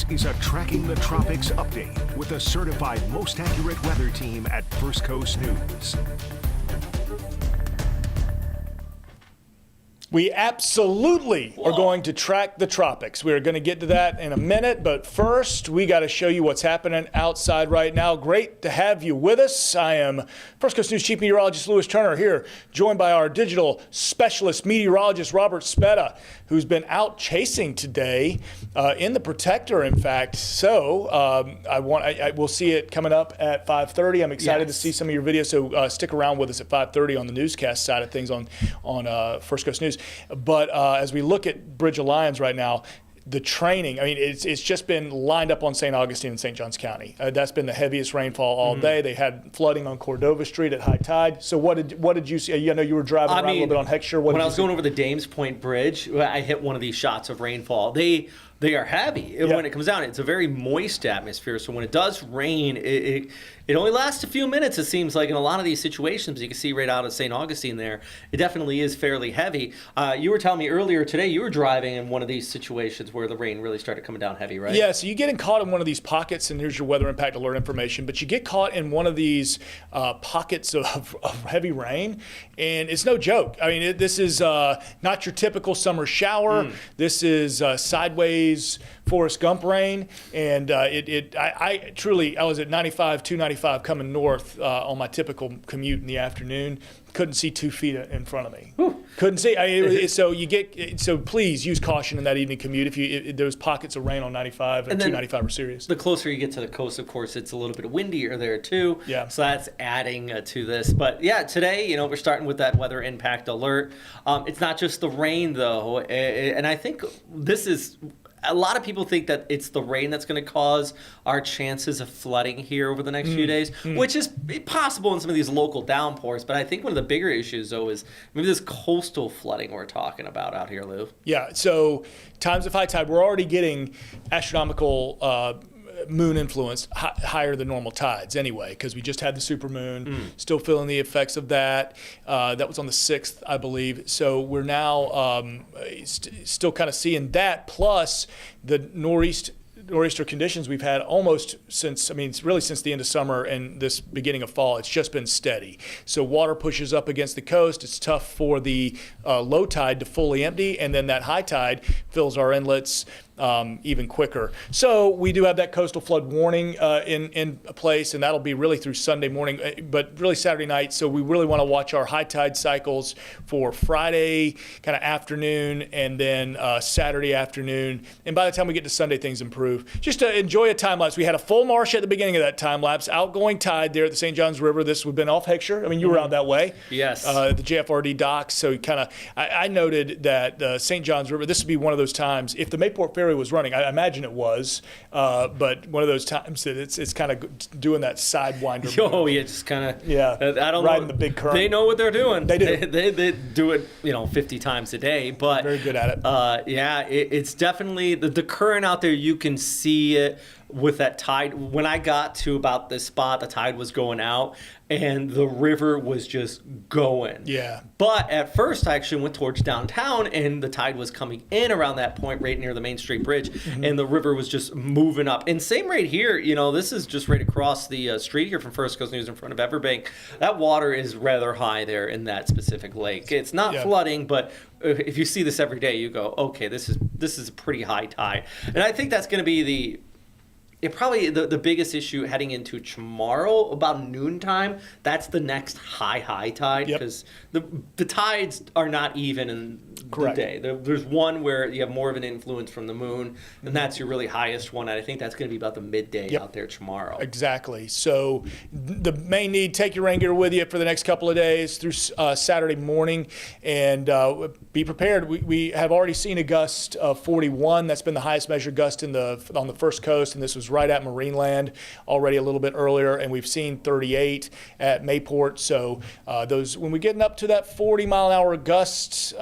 This is a Tracking the Tropics update with the certified most accurate weather team at First Coast News. We absolutely are going to track the tropics. We're going to get to that in a minute, but first we got to show you what's happening outside right now. Great to have you with us. I am First Coast News Chief Meteorologist Louis Turner here, joined by our digital specialist meteorologist Robert Speta, who's been out chasing today in the Protector, in fact. So we'll see it coming up at 5:30. I'm excited to see some of your videos, so stick around with us at 5:30 on the newscast side of things on First Coast News. But as we look at Bridge of Lions right now, the training, I mean, it's just been lined up on St. Augustine and St. Johns County. That's been the heaviest rainfall all day. They had flooding on Cordova Street at high tide. So what did you see? I know you were driving around a little bit on Heckscher. When I was going over the Dames Point Bridge, I hit one of these shots of rainfall. They are heavy when it comes down. It's a very moist atmosphere, so when it does rain, it only lasts a few minutes, it seems like, in a lot of these situations. You can see right out of St. Augustine there, it definitely is fairly heavy. You were telling me earlier today you were driving in one of these situations where the rain really started coming down heavy, right? Yeah, so you get caught in one of these pockets, and here's your weather impact alert information, but you get caught in one of these pockets of heavy rain, and it's no joke. I mean, this is not your typical summer shower. This is sideways Forrest Gump rain, and I truly, I was at 295 coming north on my typical commute in the afternoon. Couldn't see 2 feet in front of me. Whew. Couldn't see. So please use caution in that evening commute if those pockets of rain on 95 and 295 are serious. The closer you get to the coast, of course, it's a little bit windier there too. Yeah. So that's adding to this. But yeah, today, we're starting with that weather impact alert. It's not just the rain though, and I think this is. A lot of people think that it's the rain that's going to cause our chances of flooding here over the next few days, which is possible in some of these local downpours. But I think one of the bigger issues, though, is maybe this coastal flooding we're talking about out here, Lou. Yeah, so times of high tide, we're already getting astronomical moon influence higher than normal tides anyway, because we just had the supermoon, still feeling the effects of that. That was on the 6th, I believe. So we're now still kind of seeing that, plus the nor'easter conditions we've had almost since, really since the end of summer and this beginning of fall. It's just been steady. So water pushes up against the coast. It's tough for the low tide to fully empty, and then that high tide fills our inlets even quicker. So we do have that coastal flood warning in place, and that'll be really through Sunday morning, but really Saturday night. So we really want to watch our high tide cycles for Friday kind of afternoon and then Saturday afternoon. And by the time we get to Sunday, things improve. Just to enjoy a time lapse. We had a full marsh at the beginning of that time lapse, outgoing tide there at the St. Johns River. We've been off Heckscher. You were out that way. Yes. The JFRD docks. So I noted that St. Johns River, this would be one of those times, if the Mayport Ferry was running, I imagine it was, but one of those times that it's kind of doing that sidewinder. Oh, yeah, just kind of. Yeah, I don't riding know. the big current. They know what they're doing. They do. They do it, 50 times a day. But very good at it. It's definitely the current out there. You can see it with that tide. When I got to about this spot, the tide was going out and the river was just going. Yeah. But at first I actually went towards downtown and the tide was coming in around that point right near the Main Street Bridge, and the river was just moving up. And same right here, this is just right across the street here from First Coast News in front of Everbank. That water is rather high there in that specific lake. It's not flooding, but if you see this every day, you go, okay, this is a pretty high tide. And I think that's going to be probably the biggest issue heading into tomorrow about noontime. That's the next high tide, because the tides are not even in the day. There's one where you have more of an influence from the moon, and that's your really highest one. And I think that's going to be about the midday out there tomorrow. Exactly. So the main need, take your rain gear with you for the next couple of days through Saturday morning, and be prepared. We have already seen a gust of 41. That's been the highest measured gust on the First Coast, and this was right at Marineland already a little bit earlier, and we've seen 38 at Mayport. So when we're getting up to that 40-mile-an-hour gust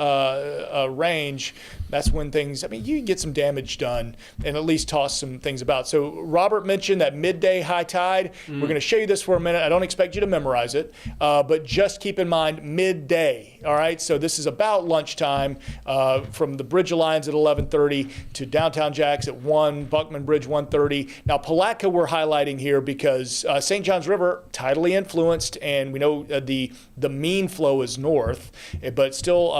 range, that's when things, I mean, you can get some damage done and at least toss some things about. So Robert mentioned that midday high tide. We're going to show you this for a minute. I don't expect you to memorize it, but just keep in mind midday. All right, so this is about lunchtime from the Bridge Alliance at 11:30 to downtown Jax at 1, Buckman Bridge 1:30. Now Palatka we're highlighting here because St. Johns River tidally influenced, and we know the mean flow is north, but still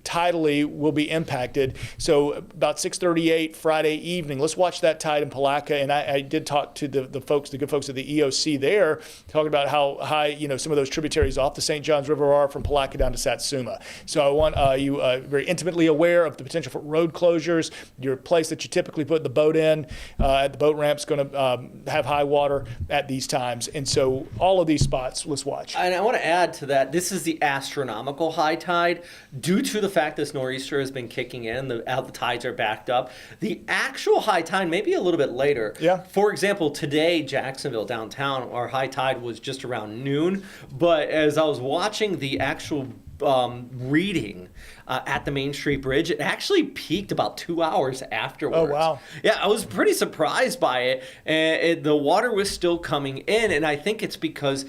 tidally will be impacted. So about 6:38 Friday evening, let's watch that tide in Palatka. And I did talk to the good folks at the EOC there, talking about how high some of those tributaries off the St. Johns River are from Palatka down to Satsuma. So I want you very intimately aware of the potential for road closures. Your place that you typically put the boat in at the boat ramp is going to have high water at these times. And so all of these spots, let's watch. And I want to add to that, this is the astronomical high tide. Due to the fact this nor'easter has been kicking in, the tides are backed up. The actual high tide may be a little bit later. Yeah. For example, today, Jacksonville downtown, our high tide was just around noon. But as I was watching the actual reading at the Main Street Bridge, it actually peaked about 2 hours afterwards. Oh, wow. Yeah, I was pretty surprised by it. And the water was still coming in, and I think it's because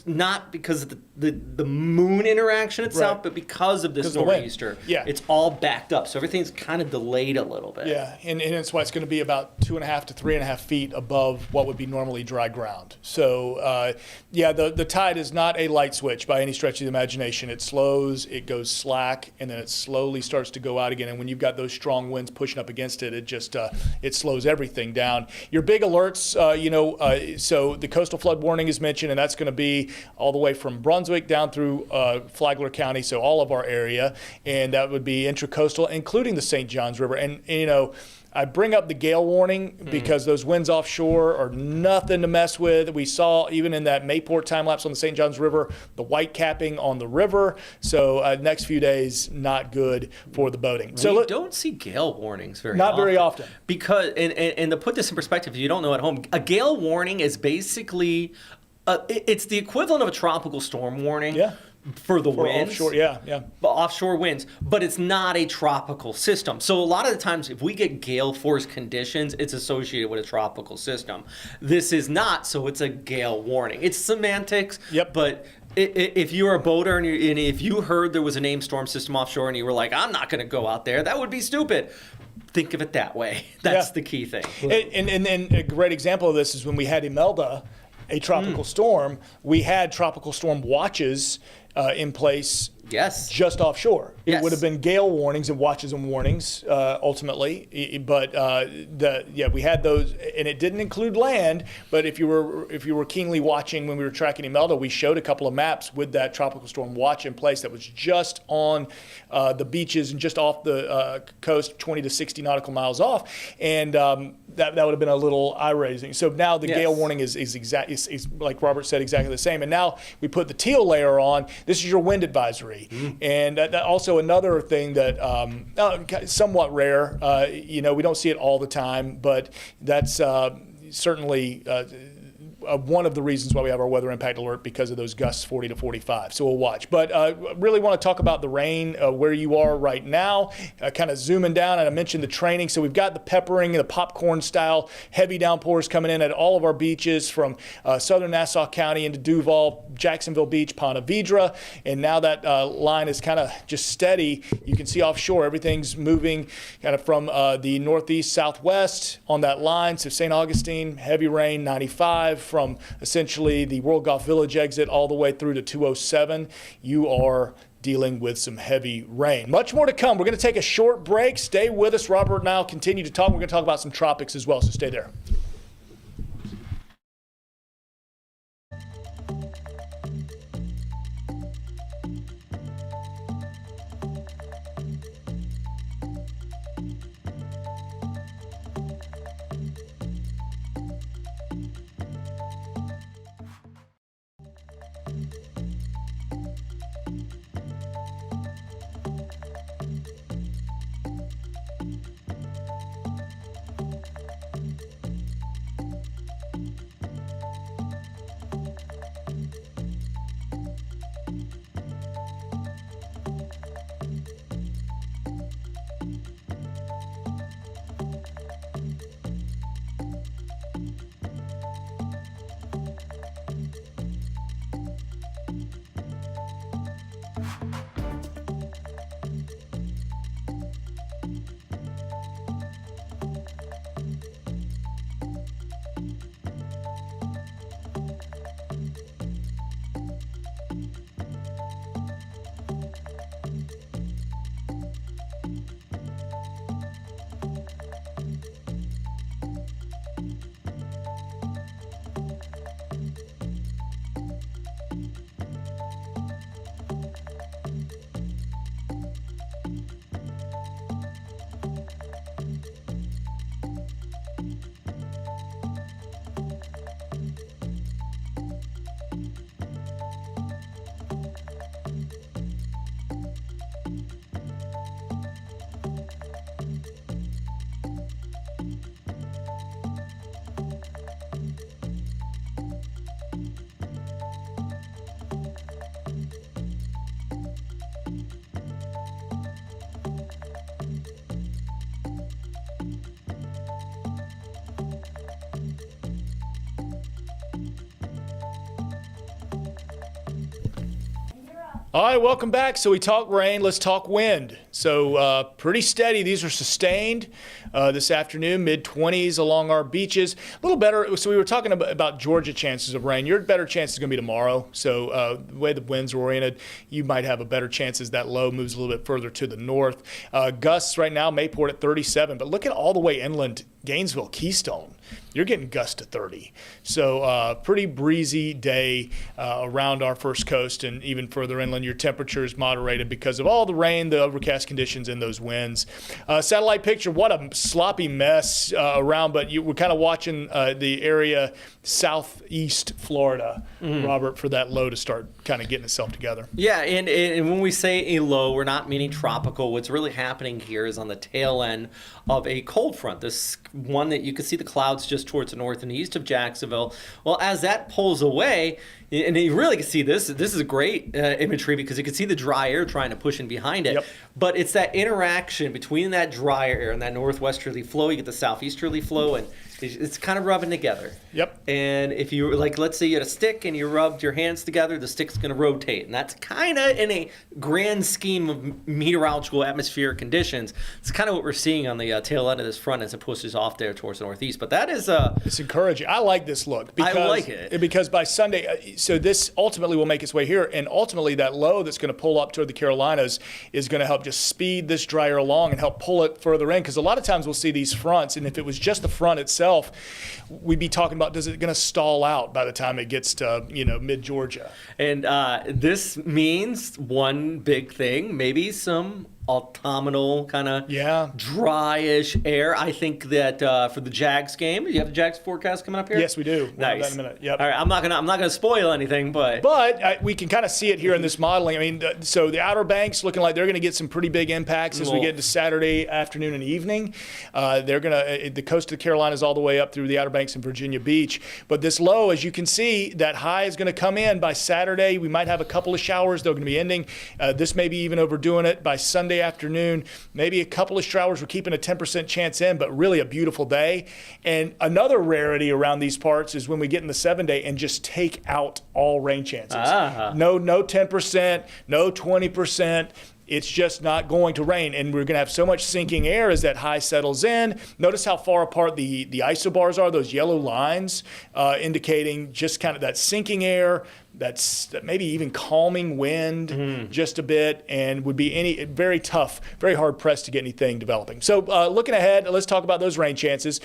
not because of the moon interaction itself, Right. but because of this Because of the wind. nor'easter. Yeah. It's all backed up, so everything's kind of delayed a little bit. Yeah, and that's why it's going to be about 2.5 to 3.5 feet above what would be normally dry ground. So, the tide is not a light switch by any stretch of the imagination. It slows, it goes slack, and then it slowly starts to go out again. And when you've got those strong winds pushing up against it, it just it slows everything down. Your big alerts, so the coastal flood warning is mentioned, and that's going to be all the way from Brunswick down through Flagler County, so all of our area, and that would be intracoastal, including the St. Johns River. And I bring up the gale warning because those winds offshore are nothing to mess with. We saw even in that Mayport time lapse on the St. Johns River, the white capping on the river. So next few days, not good for the boating. So we don't see gale warnings very often. Because, and to put this in perspective, if you don't know at home, a gale warning is basically, it's the equivalent of a tropical storm warning. Yeah. For the winds. Offshore, yeah. Offshore winds, but it's not a tropical system. So a lot of the times if we get gale force conditions, it's associated with a tropical system. This is not, so it's a gale warning. It's semantics, Yep. But if you were a boater and if you heard there was a named storm system offshore and you were like, I'm not going to go out there, that would be stupid. Think of it that way. That's the key thing. And a great example of this is when we had Imelda, a tropical storm, we had tropical storm watches in place. Yes. Just offshore. It Yes. would have been gale warnings and watches and warnings ultimately, but we had those, and it didn't include land. But if you were keenly watching when we were tracking Imelda, we showed a couple of maps with that tropical storm watch in place that was just on the beaches and just off the coast, 20 to 60 nautical miles off, and that would have been a little eye raising. So now the gale warning is like Robert said, exactly the same. And now we put the teal layer on. This is your wind advisory. And that also another thing that somewhat rare, we don't see it all the time, but that's certainly one of the reasons why we have our weather impact alert, because of those gusts 40 to 45. So we'll watch. But really want to talk about the rain, where you are right now, kind of zooming down. And I mentioned the training. So we've got the peppering, the popcorn style, heavy downpours coming in at all of our beaches from southern Nassau County into Duval, Jacksonville Beach, Ponte Vedra. And now that line is kind of just steady. You can see offshore, everything's moving kind of from the northeast, southwest on that line. So St. Augustine, heavy rain, 95. From essentially the World Golf Village exit all the way through to 207, you are dealing with some heavy rain. Much more to come. We're going to take a short break. Stay with us. Robert and I will continue to talk. We're going to talk about some tropics as well, so stay there. All right, welcome back. So we talk rain, let's talk wind. So pretty steady. These are sustained this afternoon, mid-20s along our beaches. A little better. So we were talking about Georgia chances of rain. Your better chance is going to be tomorrow. So the way the winds are oriented, you might have a better chance as that low moves a little bit further to the north. Gusts right now, Mayport at 37. But look at all the way inland, Gainesville, Keystone. You're getting gusts to 30. So pretty breezy day around our first coast and even further inland. Your temperature is moderated because of all the rain, the overcast conditions, and those winds. Satellite picture, what a sloppy mess around, but we're kind of watching the area southeast Florida, Robert, for that low to start kind of getting itself together. Yeah, and when we say a low, we're not meaning tropical. What's really happening here is on the tail end of a cold front, this one that you can see the clouds just towards the north and east of Jacksonville. Well, as that pulls away, and you really can see this is a great imagery because you can see the dry air trying to push in behind it. Yep. But it's that interaction between that dry air and that northwesterly flow. You get the southeasterly flow, and it's kind of rubbing together. Yep. And if you, like, let's say you had a stick and you rubbed your hands together, the stick's going to rotate. And that's kind of, in a grand scheme of meteorological atmospheric conditions, it's kind of what we're seeing on the tail end of this front as it pushes off there towards the northeast. But that is it's encouraging. I like this look. Because, I like it. Because by Sunday, so this ultimately will make its way here, and ultimately that low that's going to pull up toward the Carolinas is going to help just speed this dry air along and help pull it further in. Because a lot of times we'll see these fronts, and if it was just the front itself, we'd be talking about, does it going to stall out by the time it gets to mid-Georgia? And this means one big thing, maybe some autumnal kind of dryish air. I think that for the Jags game, you have the Jags forecast coming up here? Yes, we do. We'll have that in a minute. Yep. All right, I'm not gonna spoil anything, but we can kind of see it here in this modeling. I mean, so the Outer Banks looking like they're going to get some pretty big impacts as we get into Saturday afternoon and evening. They're going to the coast of the Carolinas all the way up through the Outer Banks and Virginia Beach. But this low, as you can see, that high is going to come in by Saturday. We might have a couple of showers. They're going to be ending. This may be even overdoing it by Sunday afternoon. Maybe a couple of showers. We're keeping a 10% chance in, but really a beautiful day. And another rarity around these parts is when we get in the 7-day and just take out all rain chances. No 10%, no 20%. It's just not going to rain, and we're going to have so much sinking air as that high settles in. Notice how far apart the isobars are, those yellow lines, indicating just kind of that sinking air, that's maybe even calming wind just a bit, and would be very tough, very hard pressed to get anything developing. So looking ahead, let's talk about those rain chances.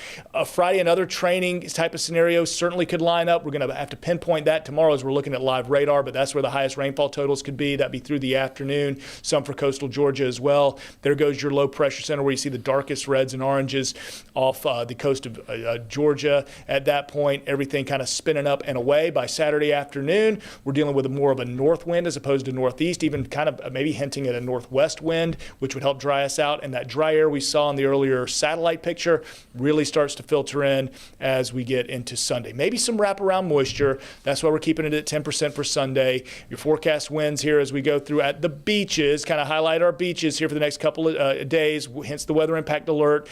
Friday, another training type of scenario certainly could line up. We're going to have to pinpoint that tomorrow as we're looking at live radar, but that's where the highest rainfall totals could be. That'd be through the afternoon, some for coastal Georgia as well. There goes your low pressure center where you see the darkest reds and oranges off the coast of Georgia. At that point, everything kind of spinning up and away. By Saturday afternoon, we're dealing with more of a north wind as opposed to northeast, even kind of maybe hinting at a northwest wind, which would help dry us out. And that dry air we saw in the earlier satellite picture really starts to filter in as we get into Sunday. Maybe some wraparound moisture. That's why we're keeping it at 10% for Sunday. Your forecast winds here as we go through at the beaches, kind of highlight our beaches here for the next couple of days, hence the weather impact alert.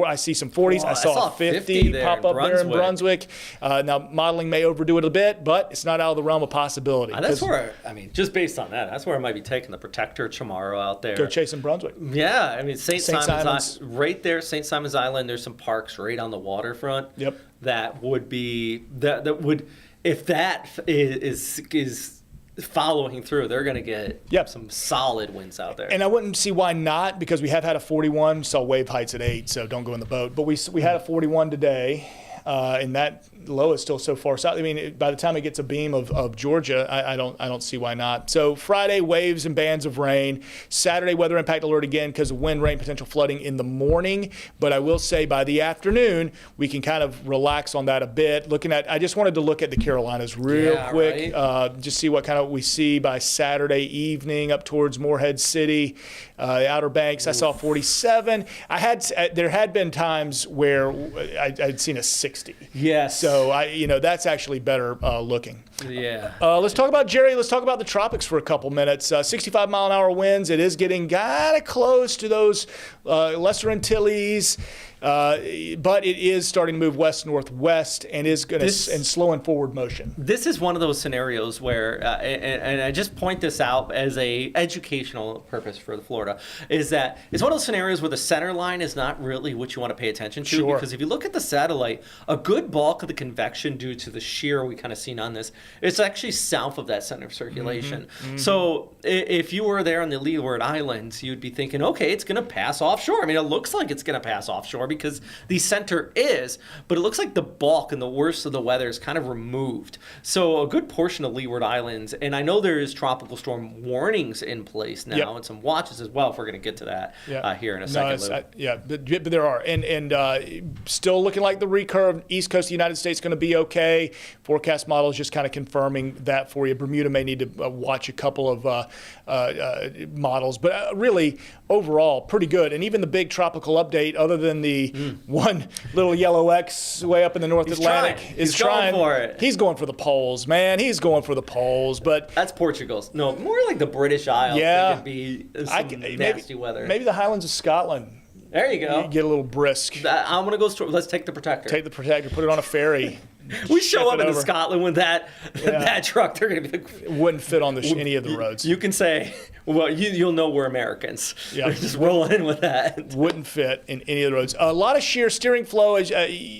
I see some 40s. I saw a 50 pop up there in Brunswick. Now, modeling may overdo it a bit, but it's not out of the realm of possibility. That's where, just based on that, that's where I might be taking the Protector tomorrow out there. Go chasing Brunswick. Yeah, I mean, St. Simon's right there, St. Simon's Island, there's some parks right on the waterfront. Yep. That would be, that would, if that is following through, they're going to get some solid winds out there. And I wouldn't see why not, because we have had a 41, saw wave heights at 8, so don't go in the boat. But we had a 41 today. And that low is still so far south. I mean, by the time it gets a beam of Georgia, I don't see why not. So Friday, waves and bands of rain. Saturday, weather impact alert again because of wind, rain, potential flooding in the morning. But I will say by the afternoon, we can kind of relax on that a bit. I just wanted to look at the Carolinas real quick, just see what kind of we see by Saturday evening up towards Morehead City, the Outer Banks. I saw 47. There had been times where I'd seen a 60. Yes. So that's actually better looking. Yeah. Let's talk about Jerry. Let's talk about the tropics for a couple minutes. 65 mile an hour winds. It is getting kind of close to those Lesser Antilles. but it is starting to move west-northwest and is going to and slow in forward motion. This is one of those scenarios where, and I just point this out as a educational purpose for the Florida, is that it's one of those scenarios where the center line is not really what you want to pay attention to. Sure. Because if you look at the satellite, a good bulk of the convection due to the shear we kind of seen on this, it's actually south of that center of circulation. So if you were there on the Leeward Islands, you'd be thinking, okay, it's going to pass offshore. I mean, it looks like it's going to pass offshore because the center is, but it looks like the bulk and the worst of the weather is kind of removed. So a good portion of Leeward Islands, and I know there is tropical storm warnings in place now and some watches as well, if we're going to get to that here in a second. But there are. And still looking like the recurve. East coast of the United States going to be okay. Forecast models just kind of confirming that for you. Bermuda may need to watch a couple of models, but really overall pretty good. And even the big tropical update, other than the one little yellow X way up in the North Atlantic, He's trying for it. He's going for the poles, man. He's going for the poles. But that's Portugal's. No, more like the British Isles. Yeah, can be some nasty weather. Maybe the Highlands of Scotland. There you go. You get a little brisk. I'm gonna go. Let's take the Protector. Take the Protector. Put it on a ferry. We show up into Scotland with that truck. They're gonna be like, it wouldn't fit on any of the roads. You can say, well, you'll know we're Americans. Yeah, they're just rolling in with that. Wouldn't fit in any of the roads. A lot of sheer steering flow.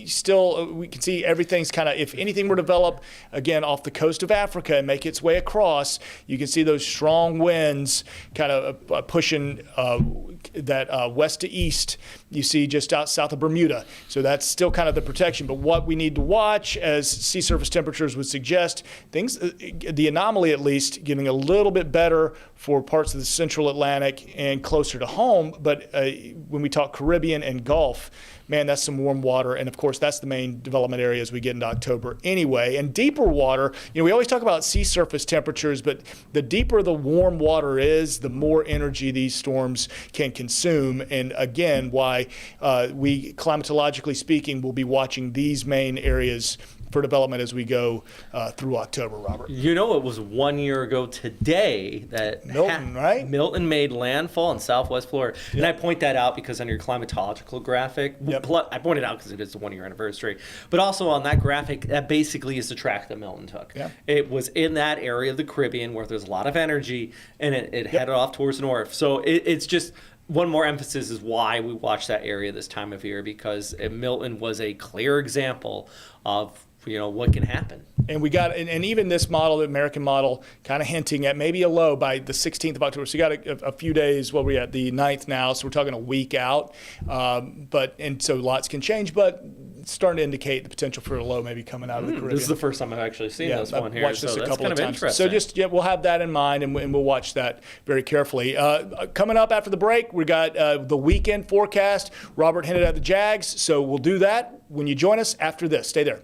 Still, we can see everything's kind of. If anything were to develop again off the coast of Africa and make its way across, you can see those strong winds kind of pushing that west to east. You see just out south of Bermuda. So that's still kind of the protection. But what we need to watch, as sea surface temperatures would suggest, the anomaly at least getting a little bit better for parts of the central Atlantic and closer to home. But when we talk Caribbean and Gulf, man, that's some warm water. And of course, that's the main development area as we get into October anyway. And deeper water, we always talk about sea surface temperatures, but the deeper the warm water is, the more energy these storms can consume. And again, why we, climatologically speaking, will be watching these main areas for development as we go through October, Robert. It was 1 year ago today that Milton made landfall in Southwest Florida. Yep. And I point that out because on your climatological graphic, I point it out because it is the 1 year anniversary, but also on that graphic, that basically is the track that Milton took. Yep. It was in that area of the Caribbean where there's a lot of energy, and it headed off towards the north. So it's just one more emphasis is why we watch that area this time of year, because Milton was a clear example of what can happen. And we got, and even this model, the American model, kind of hinting at maybe a low by the 16th of October. So you got a few days, we're at the 9th now, so we're talking a week out. And so lots can change, but it's starting to indicate the potential for a low maybe coming out of the Caribbean. This is the first time I've actually seen this one here. Watched this a couple of times. Interesting. So just, we'll have that in mind, and we'll watch that very carefully. Coming up after the break, we got the weekend forecast. Robert hinted at the Jags, so we'll do that when you join us after this. Stay there.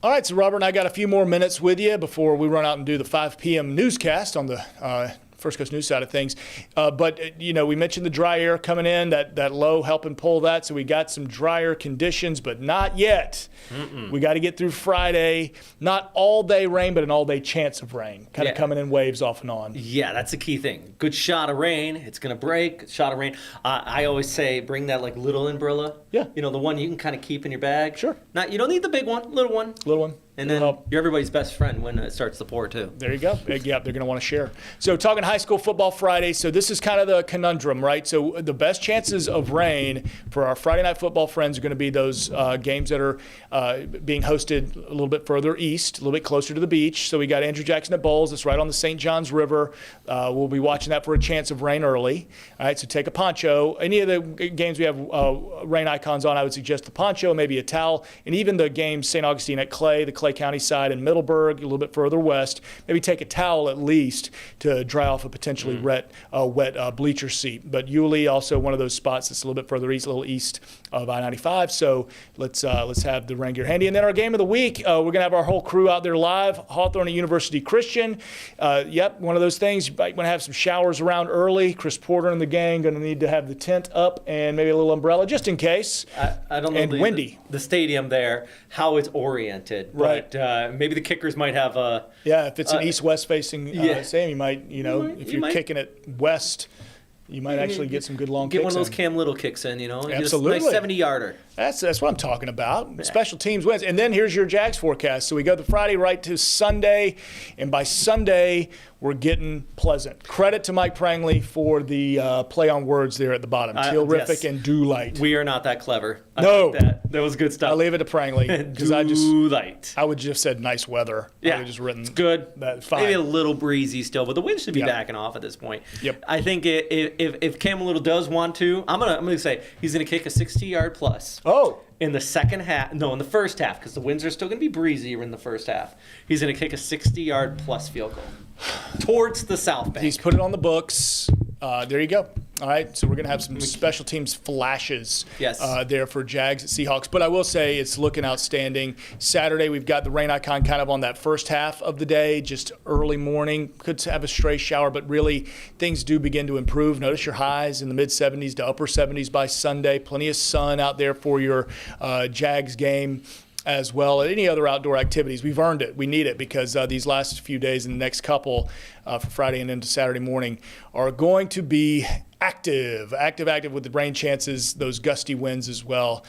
All right, so Robert and I got a few more minutes with you before we run out and do the 5 p.m. newscast on the First Coast News side of things. But we mentioned the dry air coming in, that low helping pull that. So we got some drier conditions, but not yet. We got to get through Friday. Not all day rain, but an all day chance of rain. Kind of coming in waves off and on. Yeah, that's a key thing. Good shot of rain. It's going to break. Shot of rain. I always say bring that like little umbrella. Yeah. The one you can kind of keep in your bag. Sure. You don't need the big one. Little one. Little one. And then you're everybody's best friend when it starts to pour, too. There you go. Yeah, they're going to want to share. So talking high school football Friday, so this is kind of the conundrum, right? So the best chances of rain for our Friday night football friends are going to be those games that are being hosted a little bit further east, a little bit closer to the beach. So we got Andrew Jackson at Bowles. It's right on the St. Johns River. We'll be watching that for a chance of rain early. All right, so take a poncho. Any of the games we have rain icons on, I would suggest the poncho, maybe a towel, and even the games St. Augustine at Clay, the Clay County side, and Middleburg, a little bit further west, maybe take a towel at least to dry off a potentially wet bleacher seat. But Yulee, also one of those spots that's a little bit further east, a little east of I-95. So let's have the rain gear handy. And then our game of the week, we're going to have our whole crew out there live. Hawthorne at University Christian. One of those things. You might want to have some showers around early. Chris Porter and the gang going to need to have the tent up and maybe a little umbrella just in case. I don't know. And windy. The stadium there, how it's oriented. Right. But maybe the kickers might have a. Yeah, if it's an east-west facing stadium, you might, if you're might. kicking it west, you might actually get some good long kicks. Get one of those in. Cam Little kicks in, Absolutely. Just a nice 70-yarder. That's what I'm talking about. Special teams wins. And then here's your Jags forecast. So we go the Friday right to Sunday, and by Sunday, we're getting pleasant. Credit to Mike Prangley for the play on words there at the bottom. Teal-rific yes. and dew-light. We are not that clever. No. That was good stuff. I leave it to Prangley. Because Dew-light. I would just said nice weather. Yeah. I would have just written it's good. That fine. Maybe a little breezy still, but the wind should be Yep. backing off at this point. Yep. I think if Cam Little does want to, I'm gonna say he's gonna kick a 60-yard plus. Oh. In the second half, no, in the first half, because the winds are still going to be breezy in the first half. He's going to kick a 60-yard plus field goal towards the south bank. He's put it on the books. There you go. All right, so we're going to have some special teams flashes there for Jags at Seahawks. But I will say it's looking outstanding. Saturday, we've got the rain icon kind of on that first half of the day, just early morning. Could have a stray shower, but really things do begin to improve. Notice your highs in the mid-70s to upper 70s by Sunday. Plenty of sun out there for your Jags game as well. Any other outdoor activities, we've earned it. We need it because these last few days and the next couple for Friday and into Saturday morning are going to be active with the rain chances, those gusty winds as well.